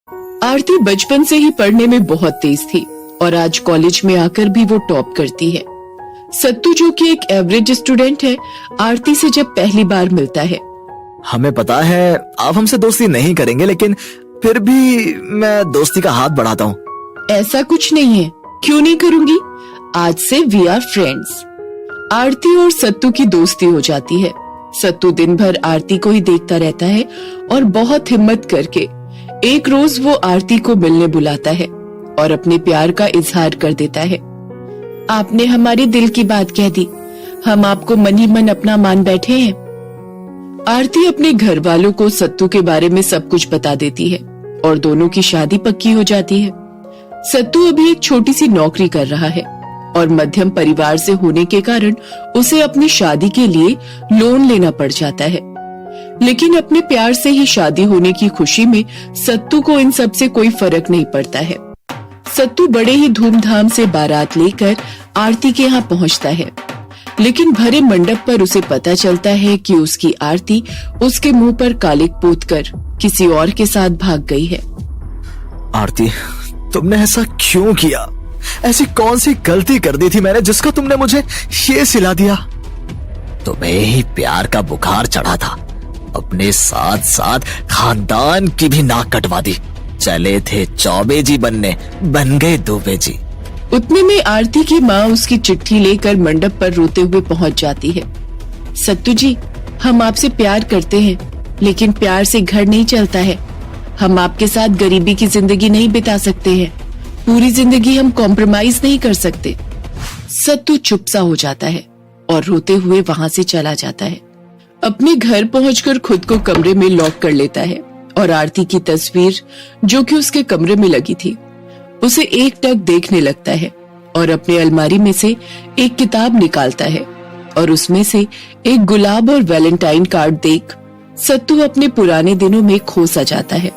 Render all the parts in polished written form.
आरती बचपन से ही पढ़ने में बहुत तेज थी और आज कॉलेज में आकर भी वो टॉप करती है। सत्तू जो कि एक एवरेज स्टूडेंट है, आरती से जब पहली बार मिलता है। हमें पता है आप हमसे दोस्ती नहीं करेंगे, लेकिन फिर भी मैं दोस्ती का हाथ बढ़ाता हूँ। ऐसा कुछ नहीं है, क्यों नहीं करूंगी। आज से वी आर फ्रेंड्स। आरती और सत्तू की दोस्ती हो जाती है। सत्तू दिन भर आरती को ही देखता रहता है और बहुत हिम्मत करके एक रोज वो आरती को मिलने बुलाता है और अपने प्यार का इजहार कर देता है। आपने हमारे दिल की बात कह दी, हम आपको मन ही मन अपना मान बैठे हैं। आरती अपने घर वालों को सत्तू के बारे में सब कुछ बता देती है और दोनों की शादी पक्की हो जाती है। सत्तू अभी एक छोटी सी नौकरी कर रहा है और मध्यम परिवार से होने के कारण उसे अपनी शादी के लिए लोन लेना पड़ जाता है। लेकिन अपने प्यार से ही शादी होने की खुशी में सत्तू को इन सब से कोई फर्क नहीं पड़ता है। सत्तू बड़े ही धूमधाम से बारात लेकर आरती के यहाँ पहुँचता है, लेकिन भरे मंडप पर उसे पता चलता है कि उसकी आरती उसके मुंह पर कालिक पोतकर किसी और के साथ भाग गई है। आरती, तुमने ऐसा क्यों किया? ऐसी कौन सी गलती कर दी थी मैंने जिसका तुमने मुझे ये सिला दिया? तुम्हें ही प्यार का बुखार चढ़ा था, अपने साथ साथ खानदान की भी नाक कटवा दी। चले थे चौबे जी बनने, बन गए दुबे जी। उतने में आरती की माँ उसकी चिट्ठी लेकर मंडप पर रोते हुए पहुँच जाती है। सत्तू जी, हम आपसे प्यार करते हैं, लेकिन प्यार से घर नहीं चलता है। हम आपके साथ गरीबी की जिंदगी नहीं बिता सकते हैं। पूरी जिंदगी हम कॉम्प्रोमाइज नहीं कर सकते। सत्तू चुप सा हो जाता है और रोते हुए वहाँ से चला जाता है। अपने घर पहुंचकर खुद को कमरे में लॉक कर लेता है और आरती की तस्वीर जो कि उसके कमरे में लगी थी उसे एक टक देखने लगता है और अपने अलमारी में से एक किताब निकालता है और उसमें से एक गुलाब और वैलेंटाइन कार्ड देख सत्तू अपने पुराने दिनों में खो सा जाता है।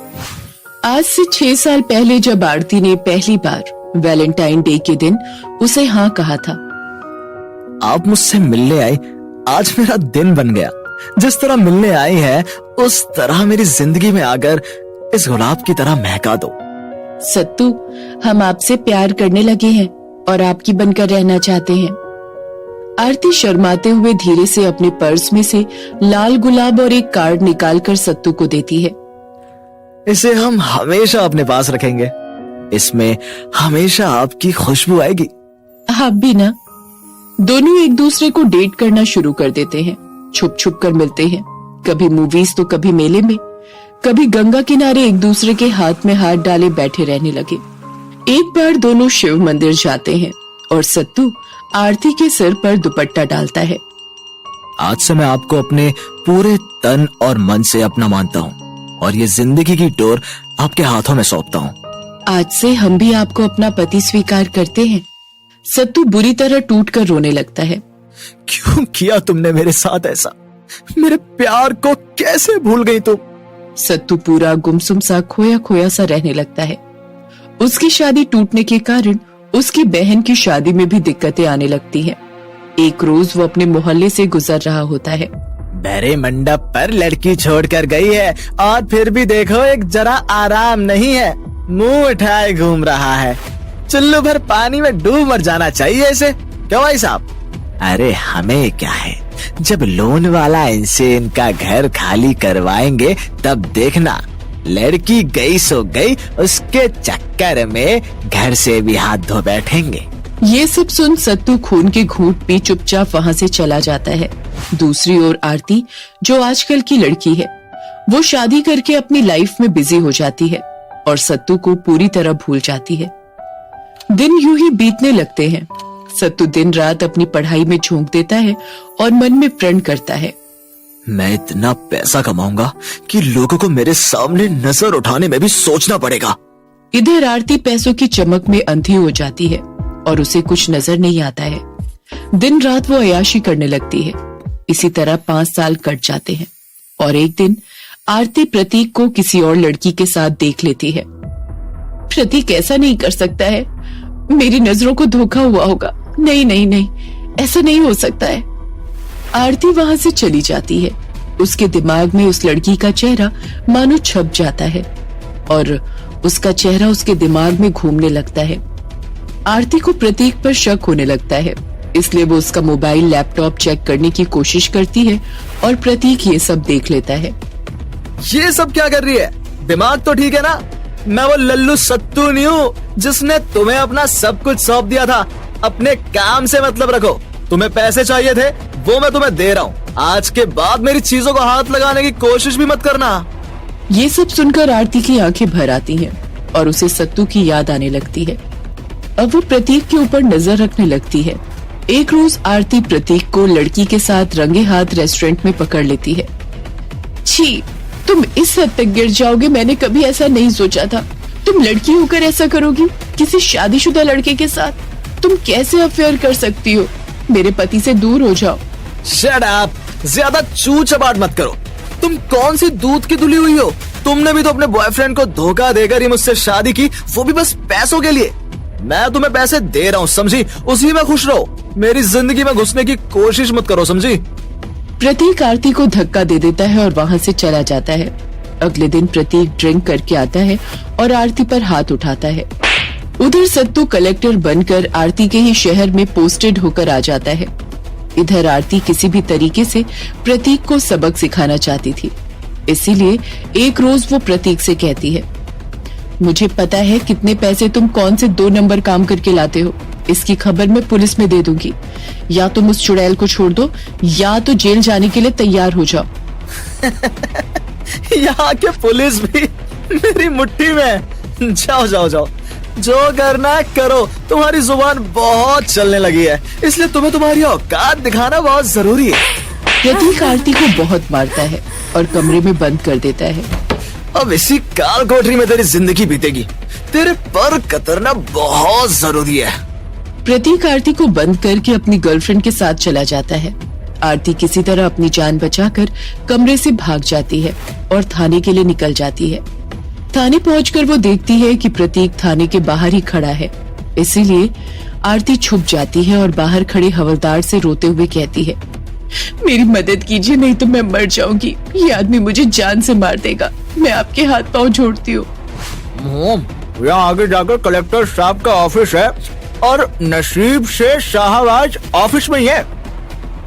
आज से 6 साल पहले जब आरती ने पहली बार वैलेंटाइन डे के दिन उसे हाँ कहा था। आप मुझसे मिलने आए, आज मेरा दिन बन गया। जिस तरह मिलने आई है उस तरह मेरी जिंदगी में आकर इस गुलाब की तरह महका दो। सत्तू, हम आपसे प्यार करने लगे हैं और आपकी बनकर रहना चाहते हैं। आरती शर्माते हुए धीरे से अपने पर्स में से लाल गुलाब और एक कार्ड निकालकर सत्तू को देती है। इसे हम हमेशा अपने पास रखेंगे, इसमें हमेशा आपकी खुशबू आएगी। आप भी ना। दोनों एक दूसरे को डेट करना शुरू कर देते हैं। छुप छुप कर मिलते हैं, कभी मूवीज तो कभी मेले में, कभी गंगा किनारे एक दूसरे के हाथ में हाथ डाले बैठे रहने लगे। एक बार दोनों शिव मंदिर जाते हैं और सत्तू आरती के सिर पर दुपट्टा डालता है। आज से मैं आपको अपने पूरे तन और मन से अपना मानता हूँ और ये जिंदगी की डोर आपके हाथों में सौंपता हूँ। आज से हम भी आपको अपना पति स्वीकार करते हैं। सत्तू बुरी तरह टूट कर रोने लगता है। क्यों किया तुमने मेरे साथ ऐसा? मेरे प्यार को कैसे भूल गई तुम? सत्तू पूरा गुमसुम सा खोया खोया सा रहने लगता है। उसकी शादी टूटने के कारण उसकी बहन की शादी में भी दिक्कतें आने लगती हैं। एक रोज वो अपने मोहल्ले से गुजर रहा होता है। मेरे मंडप पर लड़की छोड़कर गई है और फिर भी देखो एक जरा आराम नहीं है, मुंह उठाए घूम रहा है। चुल्लू भर पानी में डूब मर जाना चाहिए इसे। क्यों भाई साहब? अरे हमें क्या है, जब लोन वाला इनसे इनका घर खाली करवाएंगे तब देखना, लड़की गई सो गई, उसके चक्कर में घर से भी हाथ धो बैठेंगे। ये सब सुन सत्तू खून के घूंट पी चुपचाप वहाँ से चला जाता है। दूसरी ओर आरती, जो आजकल की लड़की है, वो शादी करके अपनी लाइफ में बिजी हो जाती है और सत्तू को पूरी तरह भूल जाती है। दिन यूं ही बीतने लगते हैं। सत्तू दिन रात अपनी पढ़ाई में झोंक देता है और मन में प्रण करता है, मैं इतना पैसा कमाऊंगा कि लोगों को मेरे सामने नजर उठाने में भी सोचना पड़ेगा। इधर आरती पैसों की चमक में अंधी हो जाती है और उसे कुछ नजर नहीं आता है। दिन रात वो अय्याशी करने लगती है। इसी तरह 5 साल कट जाते हैं और एक दिन आरती प्रतीक को किसी और लड़की के साथ देख लेती है। प्रतीक ऐसा नहीं कर सकता है, मेरी नजरों को धोखा हुआ होगा। नहीं नहीं नहीं, ऐसा नहीं हो सकता है। आरती वहां से चली जाती है। उसके दिमाग में उस लड़की का चेहरा मानो छप जाता है और उसका चेहरा उसके दिमाग में घूमने लगता है। आरती को प्रतीक पर शक होने लगता है, इसलिए वो उसका मोबाइल लैपटॉप चेक करने की कोशिश करती है और प्रतीक ये सब देख लेता है। ये सब क्या कर रही है? दिमाग तो ठीक है ना? मैं वो लल्लू सत्तू नहीं हूँ जिसने तुम्हें अपना सब कुछ सौंप दिया था। अपने काम से मतलब रखो। तुम्हें पैसे चाहिए थे, वो मैं तुम्हें दे रहा हूँ। आज के बाद मेरी चीजों को हाथ लगाने की कोशिश भी मत करना। ये सब सुनकर आरती की आंखें भर आती हैं और उसे सत्तू की याद आने लगती है। अब वो प्रतीक के ऊपर नजर रखने लगती है। एक रोज आरती प्रतीक को लड़की के साथ रंगे हाथ रेस्टोरेंट में पकड़ लेती है। छी, तुम इस हद तक गिर जाओगे मैंने कभी ऐसा नहीं सोचा था। तुम लड़की होकर ऐसा करोगी किसी शादीशुदा लड़के के साथ? तुम कैसे अफेयर कर सकती हो? मेरे पति से दूर हो जाओ। शट अप, ज्यादा चू चबाट मत करो। तुम कौन सी दूध की धुली हुई हो? तुमने भी तो अपने बॉयफ्रेंड को धोखा देकर ही मुझसे शादी की, वो भी बस पैसों के लिए। मैं तुम्हें पैसे दे रहा हूँ, समझी? उसी में खुश रहो। मेरी जिंदगी में घुसने की कोशिश मत करो, समझी? प्रतीक आरती को धक्का दे देता है और वहाँ से चला जाता है। अगले दिन प्रतीक ड्रिंक करके आता है और आरती पर हाथ उठाता है। उधर सत्तू कलेक्टर बनकर आरती के ही शहर में पोस्टेड होकर आ जाता है। इधर आरती किसी भी तरीके से प्रतीक को सबक सिखाना चाहती थी, इसीलिए एक रोज वो प्रतीक से कहती है, मुझे पता है कितने पैसे तुम कौन से 2 नंबर काम करके लाते हो। इसकी खबर मैं पुलिस में दे दूंगी। या तुम उस चुड़ैल को छोड़ दो या तो जेल जाने के लिए तैयार हो जाओ। यहाँ के पुलिस भी मेरी मुट्ठी में। जाओ जाओ जाओ, जो करना है करो। तुम्हारी जुबान बहुत चलने लगी है, इसलिए तुम्हें तुम्हारी औकात दिखाना बहुत जरूरी है। प्रतीक आरती को बहुत मारता है और कमरे में बंद कर देता है। अब इसी काल कोठरी में तेरी जिंदगी बीतेगी। तेरे पर कतरना बहुत जरूरी है। प्रतीक आरती को बंद करके अपनी गर्लफ्रेंड के साथ चला जाता है। आरती किसी तरह अपनी जान बचाकर कमरे से भाग जाती है और थाने के लिए निकल जाती है। थाने पहुंचकर वो देखती है कि प्रतीक थाने के बाहर ही खड़ा है, इसीलिए आरती छुप जाती है और बाहर खड़े हवलदार से रोते हुए कहती है, मेरी मदद कीजिए, नहीं तो मैं मर जाऊंगी। ये आदमी मुझे जान से मार देगा। मैं आपके हाथ पांव जोड़ती हूँ। यहाँ आगे जाकर कलेक्टर साहब का ऑफिस है और नसीब से साहब आज ऑफिस में ही है।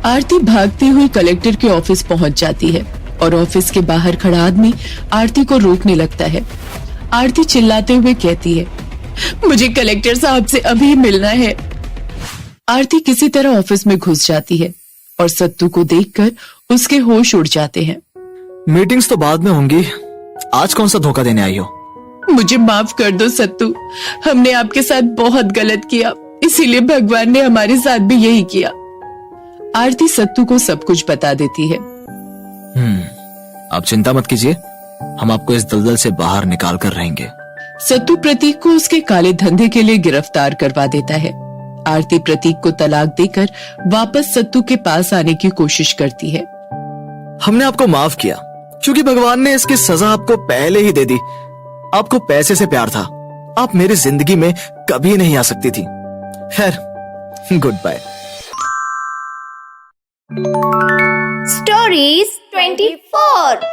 आरती भागती हुई कलेक्टर के ऑफिस पहुंच जाती है और ऑफिस के बाहर खड़ा आदमी आरती को रोकने लगता है। आरती चिल्लाते हुए कहती है, मुझे कलेक्टर साहब से अभी मिलना है। आरती किसी तरह ऑफिस में घुस जाती है और सत्तू को देखकर उसके होश उड़ जाते हैं। मीटिंग्स तो बाद में होंगी, आज कौन सा धोखा देने आई हो? मुझे माफ कर दो सत्तू, हमने आपके साथ बहुत गलत किया, इसीलिए भगवान ने हमारे साथ भी यही किया। आरती सत्तू को सब कुछ बता देती है। आप चिंता मत कीजिए, हम आपको इस दलदल से बाहर निकाल कर रहेंगे। सत्तू प्रतीक को उसके काले धंधे के लिए गिरफ्तार करवा देता है। आरती प्रतीक को तलाक देकर वापस सत्तू के पास आने की कोशिश करती है। हमने आपको माफ किया क्योंकि भगवान ने इसकी सजा आपको पहले ही दे दी। आपको पैसे से प्यार था, आप मेरी जिंदगी में कभी नहीं आ सकती थी। खैर, गुड बाय। Stories 24